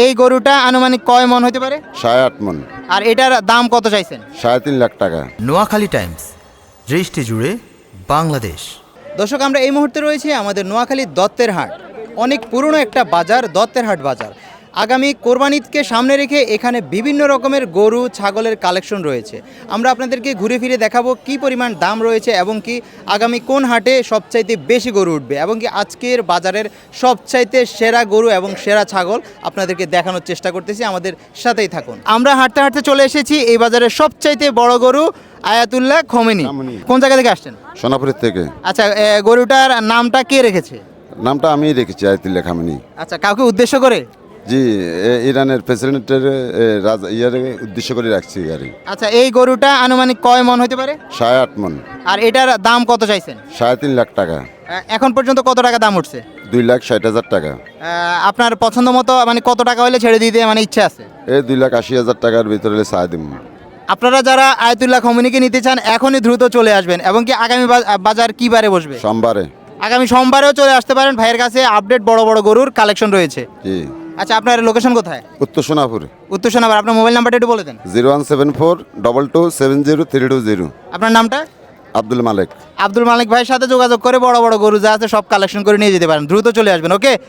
এই গরুটা আনুমানিক কয় মন হতে পারে? 8.5 মন। আর এটার দাম কত চাইছেন? 3.5 লাখ টাকা। নোয়াখালী টাইমস, দৃষ্টি জুড়ে বাংলাদেশ। দর্শক, আমরা এই মুহূর্তে রয়েছি আমাদের নোয়াখালীর দত্তের হাট। অনেক পুরনো একটা বাজার, দত্তের হাট বাজার। আগামী কোরবানি ঈদকে সামনে রেখে এখানে বিভিন্ন রকমের গরু ছাগলের কালেকশন রয়েছে। আমরা আপনাদেরকে ঘুরে ফিরে দেখাবো কি পরিমাণ দাম রয়েছে এবং কি আগামী কোন হাটে সবচাইতে বেশি গরু উঠবে এবং কি আজকের বাজারের সবচাইতে সেরা গরু এবং সেরা ছাগল আপনাদেরকে দেখানোর চেষ্টা করতেছি। আমাদের সাথেই থাকুন। আমরা হাঁটতে হাঁটতে চলে এসেছি এই বাজারের সবচাইতে বড় গরু আয়াতুল্লাহ খোমেনি। খোমেনি। কোন জায়গা থেকে আসছেন? সোনাপুরের থেকে। আচ্ছা, গরুটার নামটা কে রেখেছে? নামটা আমিই রেখেছি, আয়াতুল্লাহ খামেনি। আচ্ছা, কাউকে উদ্দেশ্য করে? জি, ইরানের প্রেসিডেন্টের রাজা উদ্দেশ্য করে রাখছি গাড়ি। আচ্ছা, এই গরুটা আনুমানিক কয় মন হতে পারে? 8.5 মন। আর এটার দাম কত চাইছেন? 3.5 লাখ টাকা। এখন পর্যন্ত কত টাকা দাম উঠছে? 2,60,000 টাকা। আপনার পছন্দ মতো মানে কত টাকা হলে ছেড়ে দিতে মানে ইচ্ছা আছে? 2,80,000 টাকার ভিতরে চা দিব। আপনারা যারা আয়াতুল্লাহ খোমেনিকে নিতে চান এখনই দ্রুত চলে আসবেন। এবং কি আগামী বাজার কি বারে বসবে? সোমবারে। আগামী সোমবারেও চলে আসতে পারেন। ভাইয়ের কাছে আপডেট বড় বড় গরুর কালেকশন রয়েছে। জি। আচ্ছা, আপনার লোকেশন কোথায়? উত্তর সোনাপুর। উত্তর সোনাবার। আপনার মোবাইল নাম্বারটা একটু বলে দেন। 01742270 আপনার নামটা? আব্দুল মালিক। আব্দুল মালিক ভাইয়ের সাথে যোগাযোগ করে বড় বড় গরু যা আছে সব কালেকশন করে নিয়ে যেতে পারেন। দ্রুত চলে আসবেন। ওকে,